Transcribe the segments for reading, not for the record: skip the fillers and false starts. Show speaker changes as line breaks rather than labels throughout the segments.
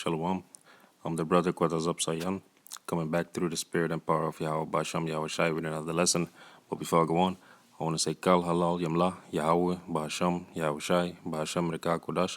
Shalom. I'm the brother Quatazab Sayan, coming back through the spirit and power of Yahweh Basham Yahweh Shai with another lesson. But before I go on, I want to say Kal Halal Yamla Yahweh Basham Yahweh Shai Basham Rika Kodash.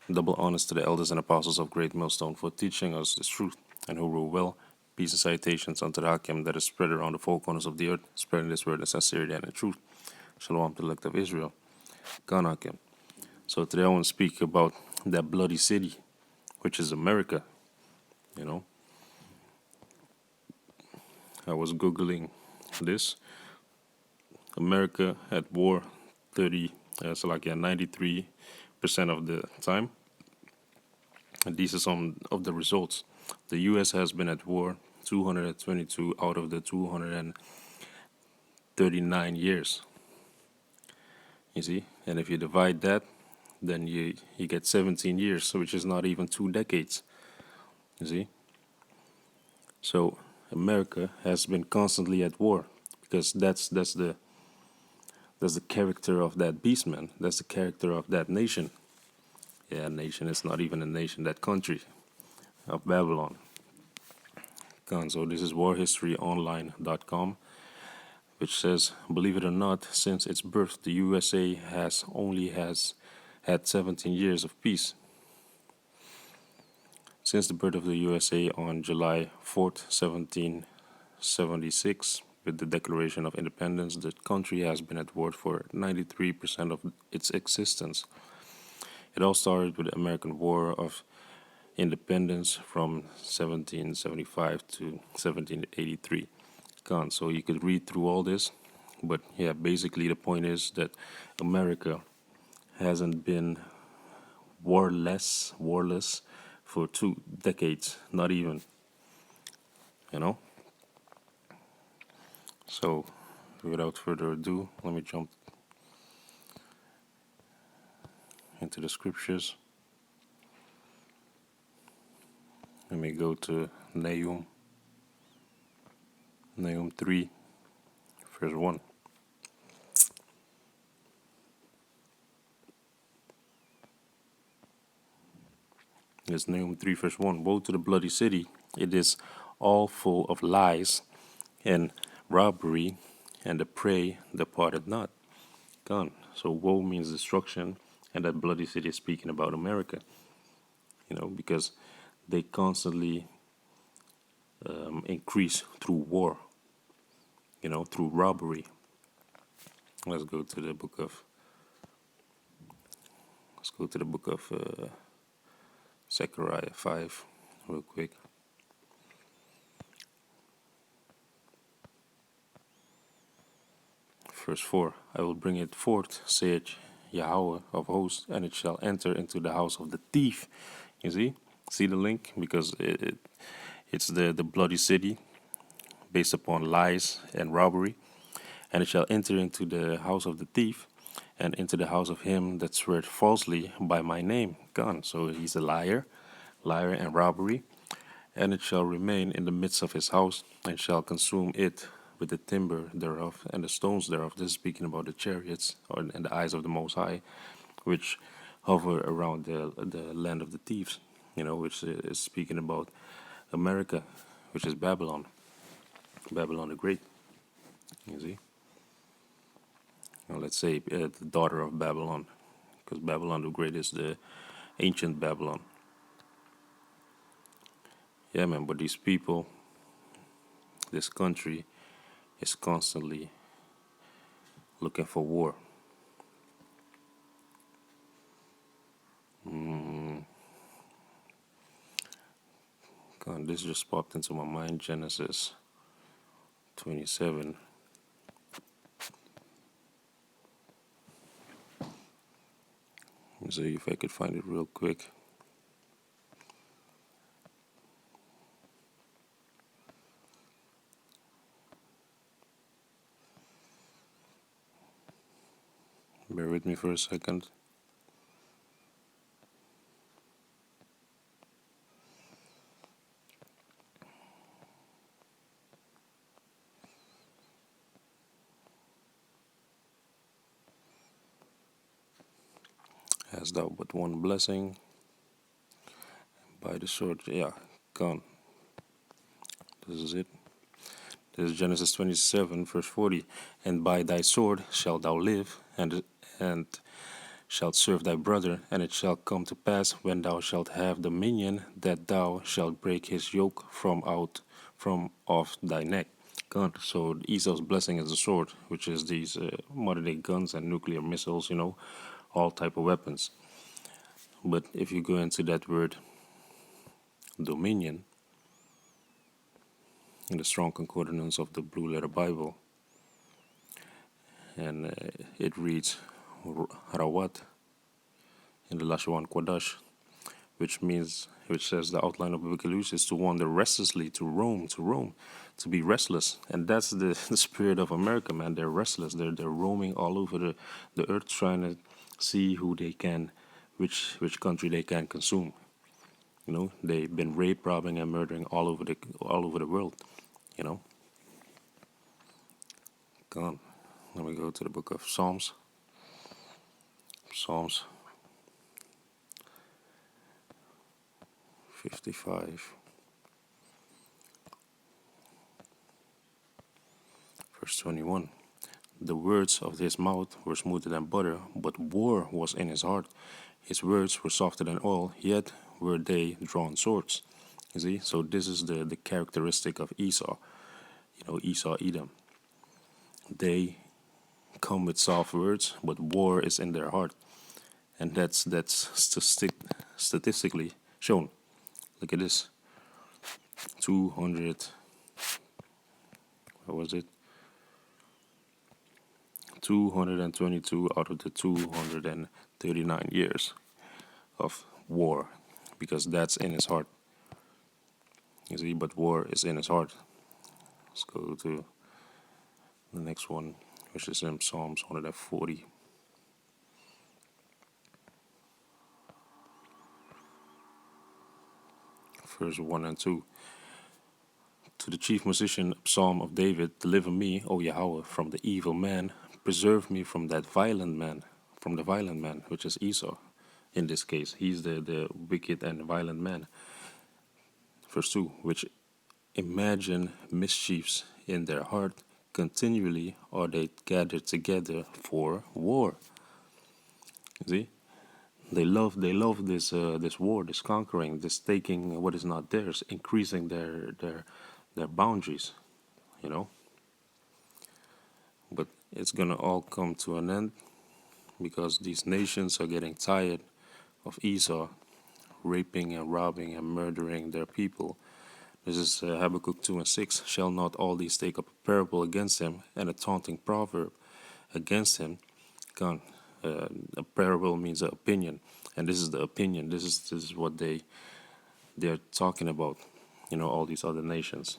Double honors to the elders and apostles of Great Millstone for teaching us this truth and who rule well. Peace and salutations unto the Hakim that is spread around the four corners of the earth, spreading this word in sincerity and in truth. Shalom to the elect of Israel. Gan Hakim. So today I want to speak about that bloody city, which is America. You know, I was Googling this. America at war 93% of the time. And these are some of the results. The US has been at war 222 out of the 239 years. You see? And if you divide that, then you get 17 years, which is not even 2 decades. You see? So America has been constantly at war because that's the character of that beast, man. That's the character of that nation. Yeah, nation. It's not even a nation. That country of Babylon. So this is warhistoryonline.com, which says, believe it or not, since its birth, the USA has had 17 years of peace. Since the birth of the USA on July 4th, 1776, with the Declaration of Independence, the country has been at war for 93% of its existence. It all started with the American War of Independence from 1775 to 1783. So you could read through all this, but yeah, basically the point is that America hasn't been warless for 2 decades, not even, you know. So without further ado, let me jump into the scriptures. Let me go to Nahum 3, verse 1. It's Nahum 3, verse 1. Woe to the bloody city! It is all full of lies and robbery, and the prey departed not. Gone. So woe means destruction, and that bloody city is speaking about America. You know, because they constantly increase through war. You know, through robbery. Let's go to the book of Zechariah 5 real quick. Verse 4. I will bring it forth, saith Yahweh of hosts, and it shall enter into the house of the thief. You see the link? Because it's the bloody city based upon lies and robbery. And it shall enter into the house of the thief, and into the house of him that sweareth falsely by my name. Gone. So he's a liar and robbery. And it shall remain in the midst of his house, and shall consume it with the timber thereof and the stones thereof. This is speaking about the chariots and the eyes of the Most High, which hover around the land of the thieves, you know, which is speaking about America, which is Babylon the Great, you see. Now, let's say the daughter of Babylon, because Babylon the Great is the ancient Babylon. Yeah, man, but these people, this country, is constantly looking for war. God, this just popped into my mind. Genesis 27. Let me see if I could find it real quick. Bear with me for a second. Hast thou but one blessing? By the sword, yeah, gone. This is it. This is Genesis 27, verse 40. And by thy sword shalt thou live, and shalt serve thy brother, and it shall come to pass when thou shalt have dominion that thou shalt break his yoke from off thy neck. Gone. So Esau's blessing is the sword, which is these modern day guns and nuclear missiles, all type of weapons. But if you go into that word dominion in the strong concordance of the Blue Letter Bible, and it reads Rawat in the Lashwan Quadash, which says the outline of biblical use is to wander restlessly, to roam, to be restless. And that's the spirit of America, man. They're restless. They're roaming all over the earth, trying to see who they can, which country they can consume. They've been rape, robbing, and murdering all over the world. Come on. Let me go to the book of Psalms. Psalms 55, verse 21. The words of his mouth were smoother than butter, but war was in his heart. His words were softer than oil, yet were they drawn swords. You see, so this is the characteristic of Esau. Esau, Edom. They come with soft words, but war is in their heart, and that's statistically shown. Look at this. 200. What was it? 222 out of the 239 years of war, because that's in his heart. You see, but war is in his heart. Let's go to the next one, which is in Psalms 140. Verse 1 and 2. To the chief musician, Psalm of David, deliver me, O Yahweh, from the evil man. Preserve me from the violent man, which is Esau. In this case, he's the wicked and violent man. Verse 2, which imagine mischiefs in their heart, continually are they gathered together for war. See? They love this war, this conquering, this taking what is not theirs, increasing their boundaries, But it's gonna all come to an end, because these nations are getting tired of Esau raping and robbing and murdering their people. This is Habakkuk 2 and 6. Shall not all these take up a parable against him, and a taunting proverb against him? Gone. A parable means an opinion, and this is the opinion. This is what they're talking about. All these other nations.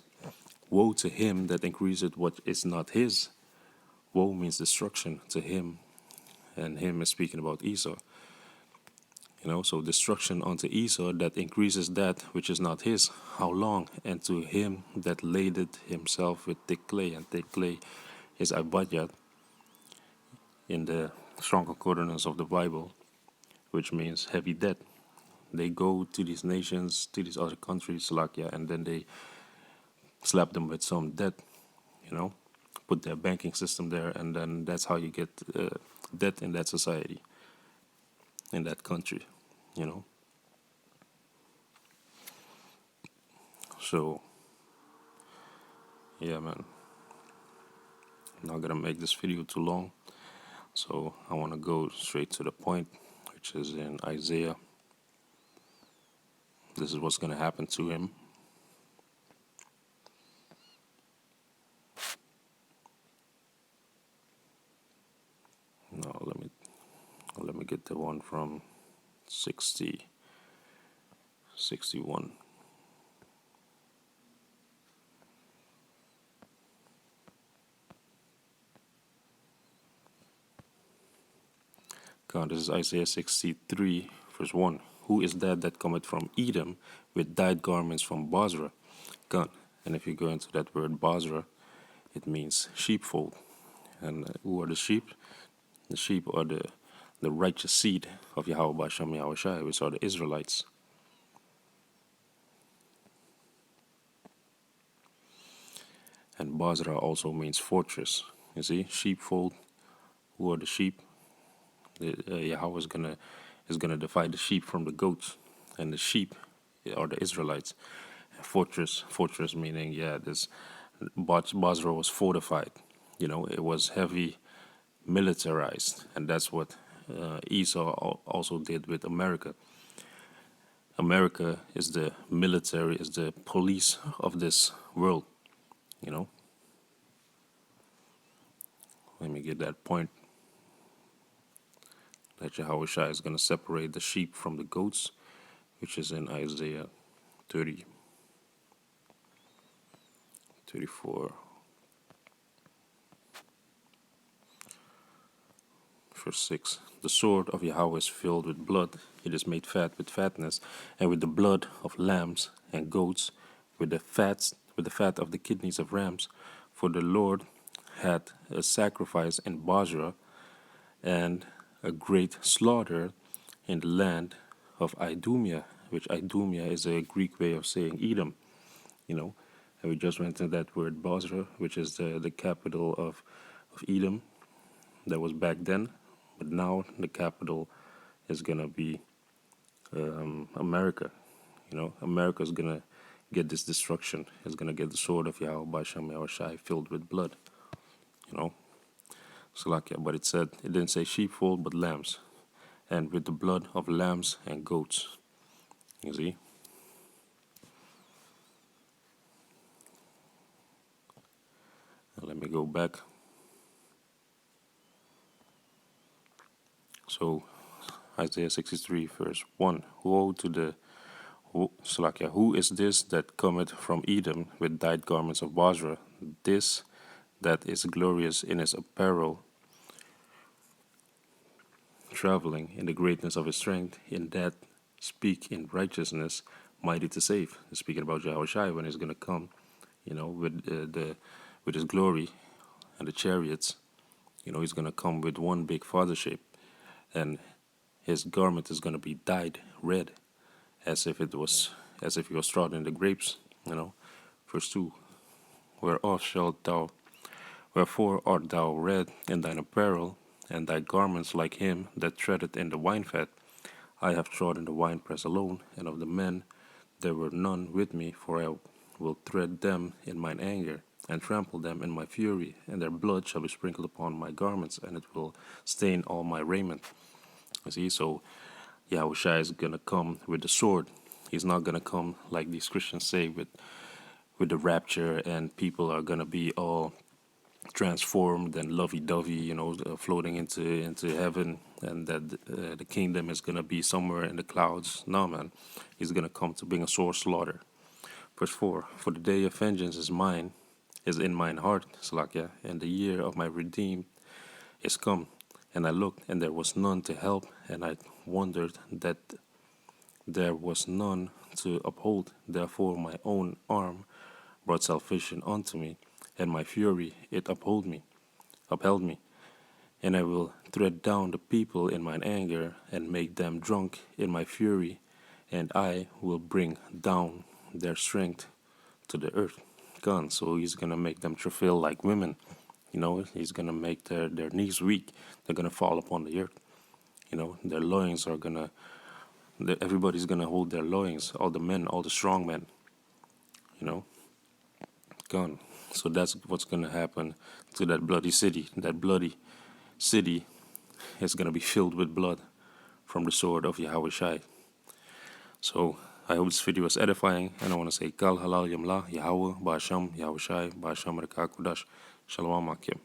Woe to him that increaseth what is not his. Woe means destruction to him, and him is speaking about Esau. So destruction unto Esau that increases that which is not his. How long? And to him that ladeth himself with thick clay, and thick clay is Abadjad in the strong concordance of the Bible, which means heavy debt. They go to these nations, to these other countries, Slovakia, and then they slap them with some debt, put their banking system there, and then that's how you get debt in that society, in that country, So, yeah, man. I'm not gonna make this video too long, so I want to go straight to the point, which is in Isaiah. This is what's gonna happen to him. No, let me get the one from 61. God, this is Isaiah 63, verse 1. Who is that cometh from Edom with dyed garments from Basra? God. And if you go into that word Basra, it means sheepfold. And who are the sheep? The sheep are the righteous seed of Yahweh Basham Yahushai, which are the Israelites. And Basra also means fortress. You see, sheepfold. Who are the sheep? Yahweh is gonna divide the sheep from the goats, and the sheep are the Israelites. Fortress meaning, yeah, this Basra was fortified. It was heavy militarized, and that's what Esau also did with America. America is the military, is the police of this world. You know, let me get that point. That Yahweh Shai is going to separate the sheep from the goats, which is in Isaiah 30, 34, verse 6. The sword of Yahweh is filled with blood, it is made fat with fatness, and with the blood of lambs and goats, with the fat of the kidneys of rams. For the Lord had a sacrifice in Basra, and a great slaughter in the land of Idumea, which Idumea is a Greek way of saying Edom, you know. And we just went to that word Basra, which is the capital of Edom. That was back then, but now the capital is gonna be America. America is gonna get this destruction. It's gonna get the sword of Yahweh Basham Yahushai filled with blood. You know, Salakia. But it didn't say sheepfold, but lambs, and with the blood of lambs and goats. You see. Now let me go back. So Isaiah 63 verse 1. Woe to the Salakia, who is this that cometh from Edom with dyed garments of Basra? This that is glorious in his apparel, traveling in the greatness of his strength, in that speak in righteousness, mighty to save. Speaking about Yahushua when he's going to come, with his glory and the chariots. He's going to come with one big fathership, and his garment is going to be dyed red, as if he was trodden in the grapes. Verse 2. Wherefore art thou red in thine apparel, and thy garments like him that treadeth in the wine-fat? I have trodden the winepress alone, and of the men there were none with me, for I will tread them in mine anger, and trample them in my fury, and their blood shall be sprinkled upon my garments, and it will stain all my raiment. You see, so Yahushua is gonna come with the sword. He's not gonna come like these Christians say with the rapture, and people are gonna be all transformed and lovey-dovey, floating into heaven, and that the kingdom is gonna be somewhere in the clouds. No, man, he's gonna come to bring a sore slaughter. Verse 4: For the day of vengeance is in mine heart, Salakia, and the year of my redeemed is come. And I looked, and there was none to help, and I wondered that there was none to uphold. Therefore my own arm brought salvation unto me, and my fury it upheld me. And I will tread down the people in mine anger, and make them drunk in my fury, and I will bring down their strength to the earth. Gone. So he's gonna make them travail like women. He's gonna make their knees weak. They're gonna fall upon the earth. Their loins are gonna. Everybody's gonna hold their loins. All the men, all the strong men. Gone. So that's what's gonna happen to that bloody city. That bloody city is gonna be filled with blood from the sword of Yahweh Shai. So I hope this video was edifying, and I want to say Kal Halal Yamla Yahweh Ba'asham Yahweh Shai Ba'asham Rekakudash Shalom Akim.